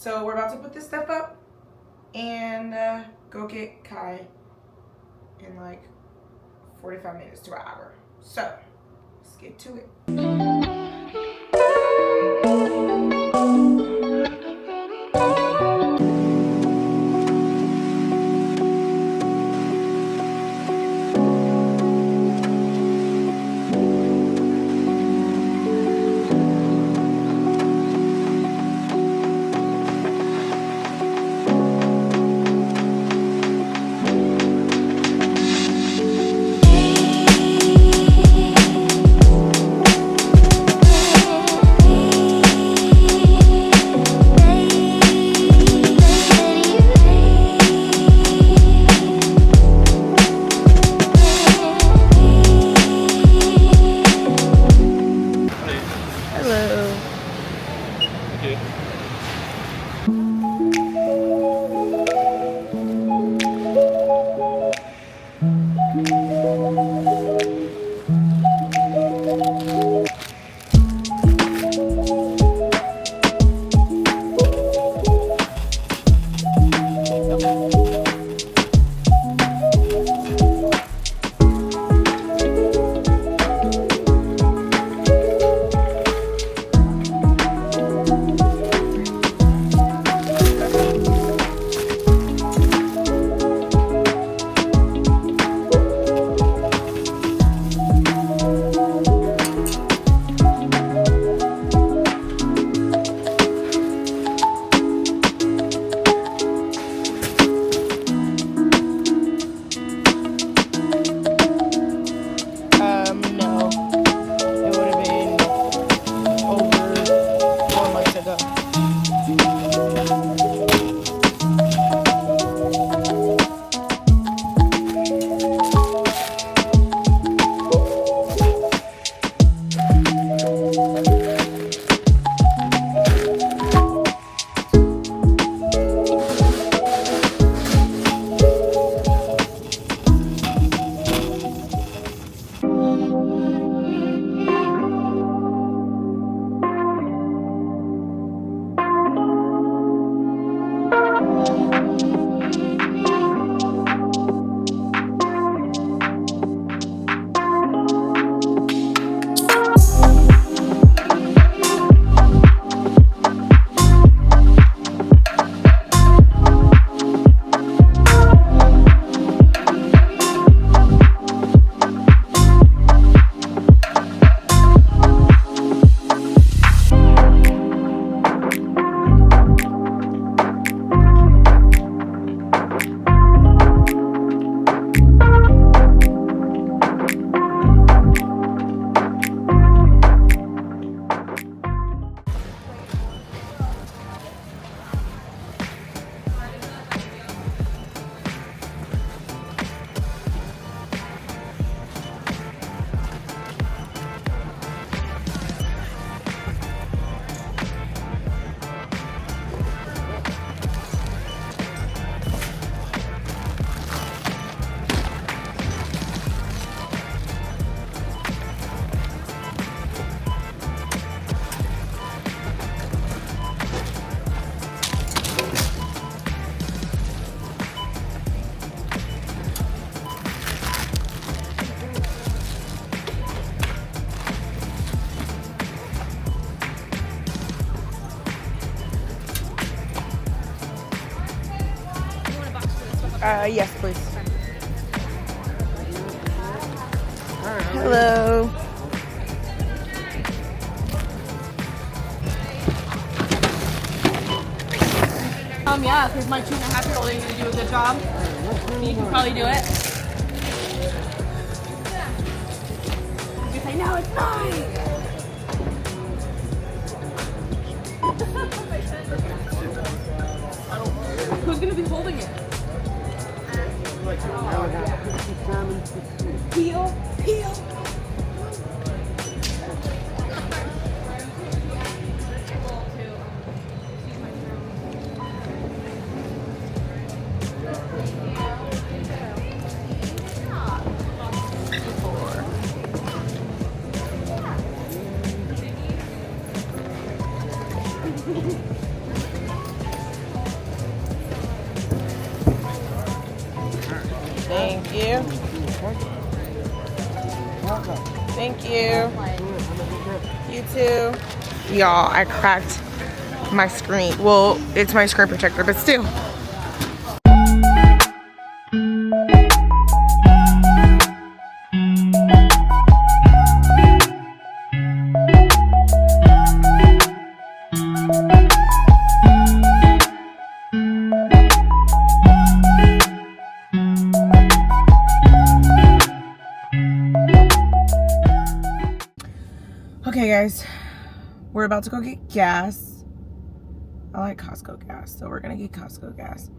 So we're about to put this stuff up and go get Kai in like 45 minutes to an hour. So let's get to it. Yes, please. Hello. Yeah, because my 2.5-year-old ain't gonna do a good job. You can probably do it. You say, no, it's mine. Who's gonna be holding it? Peel, peel. you. Thank you. You too. Y'all, I cracked my screen. Well, it's my screen protector, but still. Okay guys, we're about to go get gas. I like Costco gas, so we're gonna get Costco gas.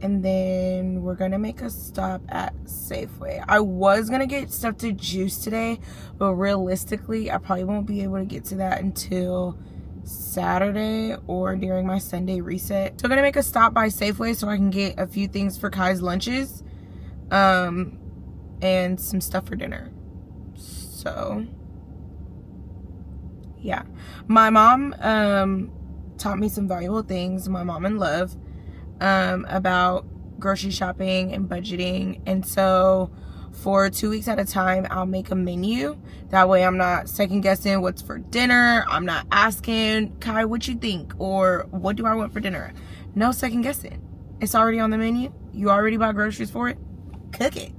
And then we're gonna make a stop at Safeway. I was gonna get stuff to juice today, but realistically, I probably won't be able to get to that until Saturday or during my Sunday reset. So I'm gonna make a stop by Safeway so I can get a few things for Kai's lunches, and some stuff for dinner. So yeah, my mom taught me some valuable things, my mom and love, about grocery shopping and budgeting. And so for 2 weeks at a time, I'll make a menu. That way I'm not second guessing what's for dinner. I'm not asking Kai what you think or what do I want for dinner. No second guessing. It's already on the menu. You already bought groceries for it. Cook it.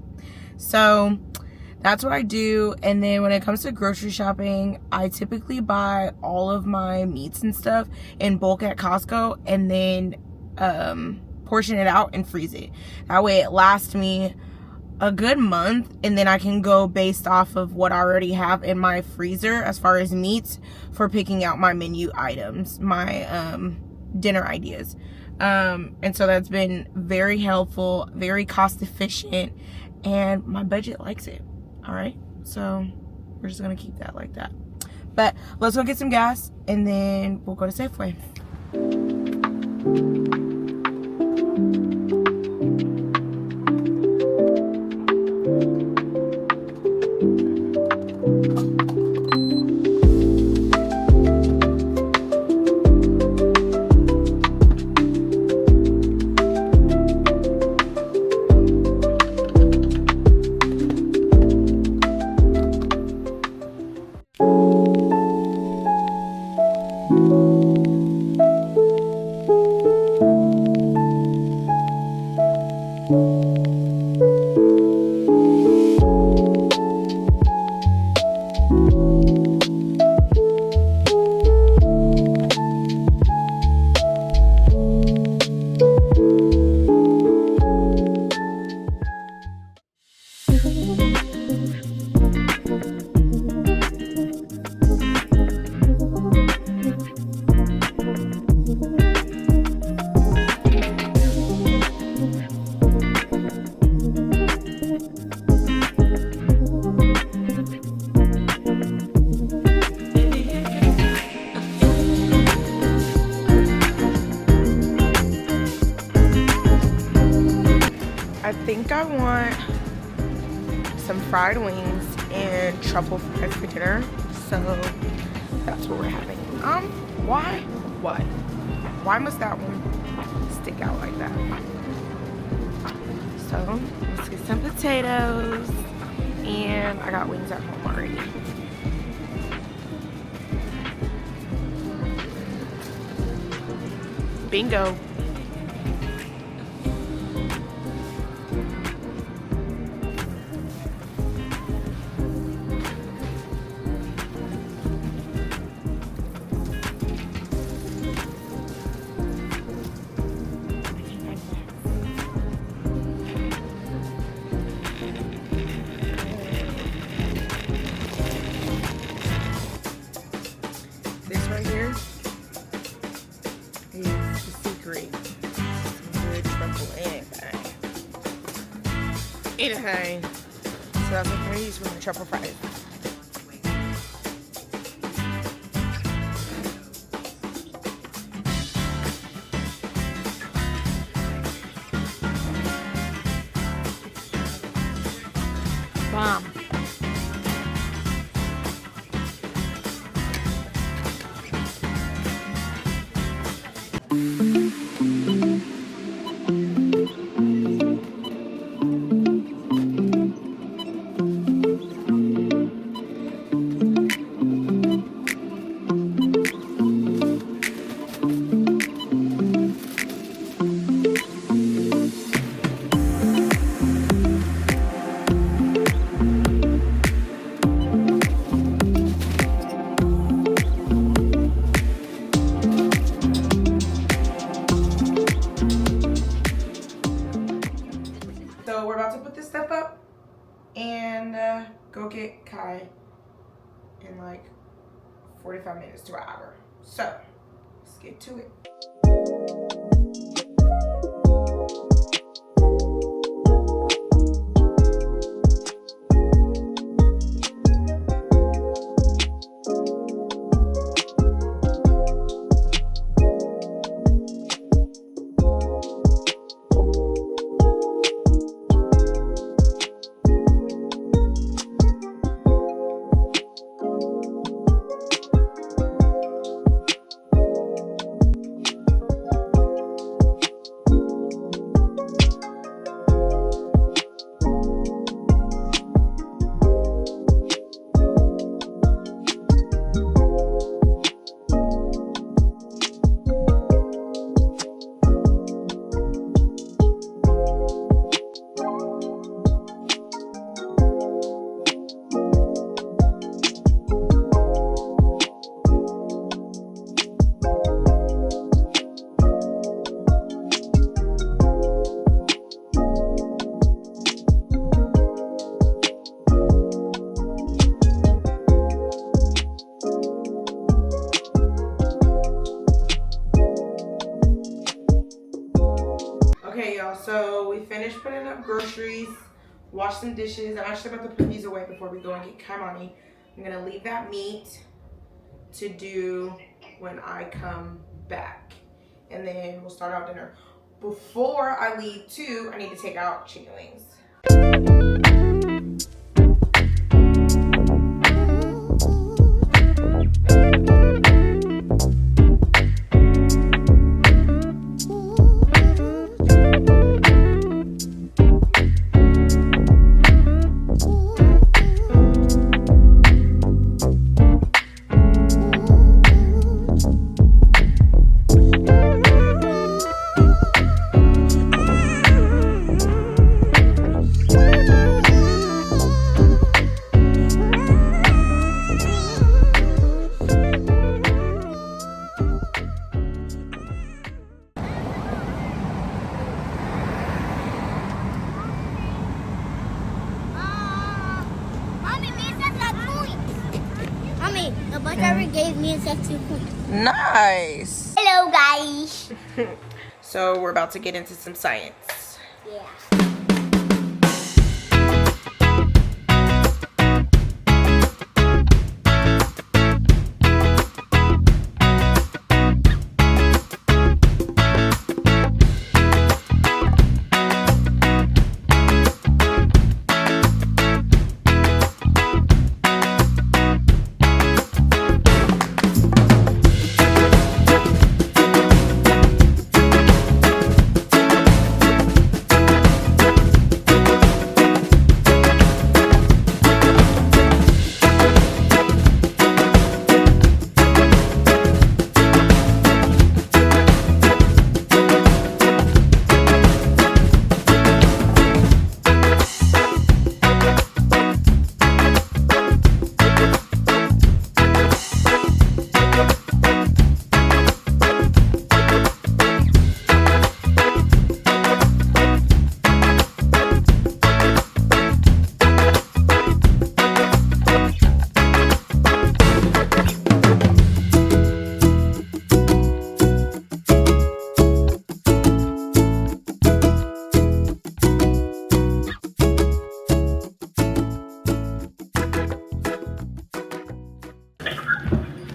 So that's what I do. And then when it comes to grocery shopping, I typically buy all of my meats and stuff in bulk at Costco and then portion it out and freeze it. That way it lasts me a good month, and then I can go based off of what I already have in my freezer as far as meats for picking out my menu items, my dinner ideas. And so that's been very helpful, very cost efficient, and my budget likes it. All right, so we're just gonna keep that like that. But let's go get some gas and then we'll go to Safeway. I think I want some fried wings and truffle fries for dinner, so that's what we're having. Why must that one stick out like that? So let's get some potatoes, and I got wings at home already. Bingo. This right here is the secret. Some good truffle anything. So that's what I'm gonna use for my truffle fries. Bomb. and go get Kai in like 45 minutes to an hour. So let's get to it. Okay, y'all, so we finished putting up groceries, washed some dishes. I'm actually about to put these away before we go and get Kaimani. I'm gonna leave that meat to do when I come back. And then we'll start out dinner. Before I leave too, I need to take out chicken wings. The bus driver gave me a set 2 points. Nice. Hello, guys. So we're about to get into some science. Yeah.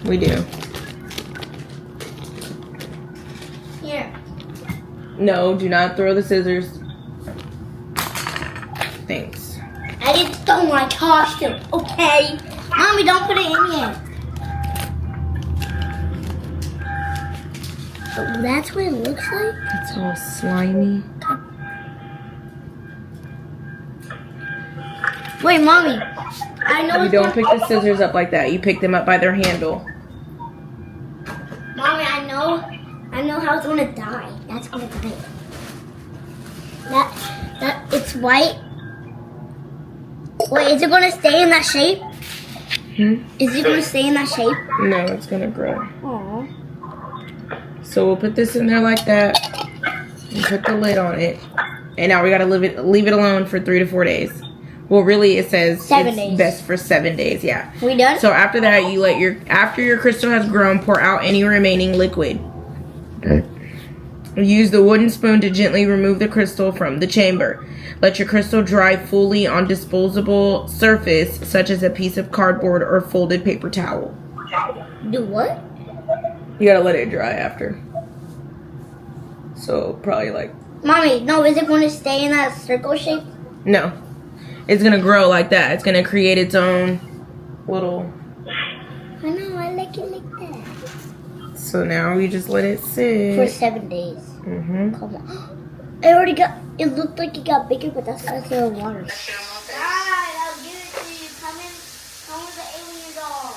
We do. Here. No, do not throw the scissors. Thanks. I just don't want to toss them, okay? Mommy, don't put it in here. Oh, that's what it looks like? It's all slimy. Wait, Mommy. I know You it's don't gonna- pick the scissors up like that. You pick them up by their handle. Mommy, I know how it's gonna die. That's gonna die. It's white. Wait, is it gonna stay in that shape? Is it gonna stay in that shape? No, it's gonna grow. Aww. So we'll put this in there like that and put the lid on it. And now we gotta leave it alone for 3 to 4 days. Well, really, it says 7 it's days. best for 7 days. Yeah. We done? So after that, you let after your crystal has grown, pour out any remaining liquid. Use the wooden spoon to gently remove the crystal from the chamber. Let your crystal dry fully on disposable surface, such as a piece of cardboard or folded paper towel. Do what? You gotta let it dry after. So probably like Mommy, no, is it going to stay in that circle shape? no. It's gonna grow like that. It's gonna create its own little. I know, I like it like that. So now we just let it For sit. 7 days. Mm-hmm. Come on. It already got, it looked like it got bigger, but that's because of the water. Alright, I'll give it to you. Come with the alien doll.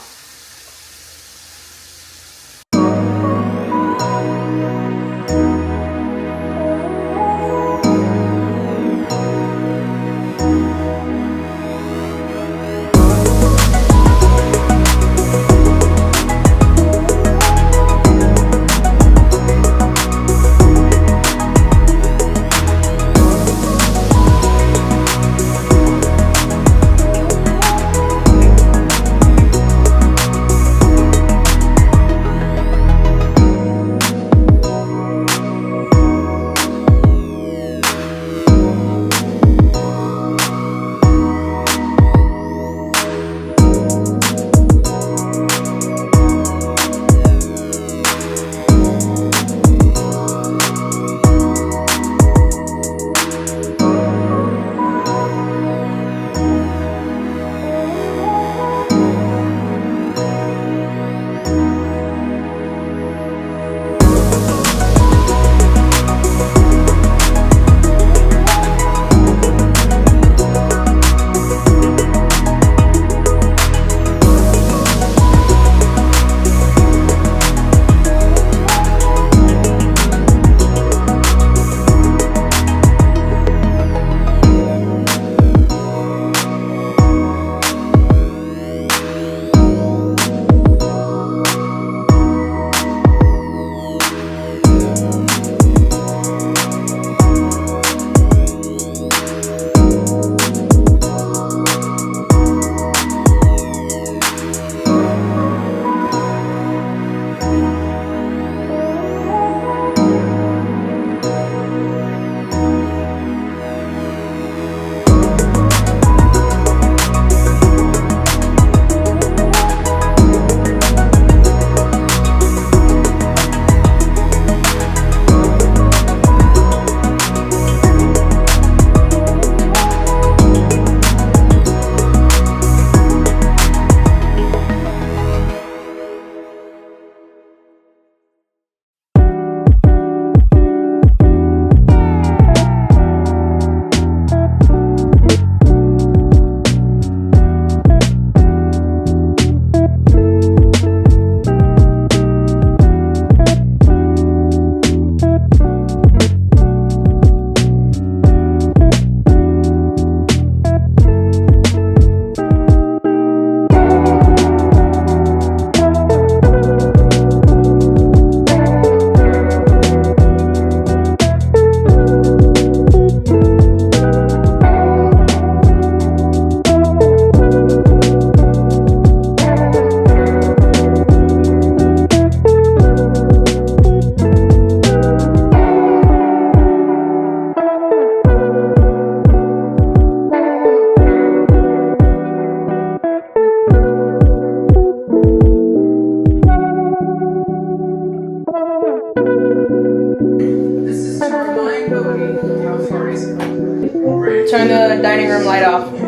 Turn the dining room light off.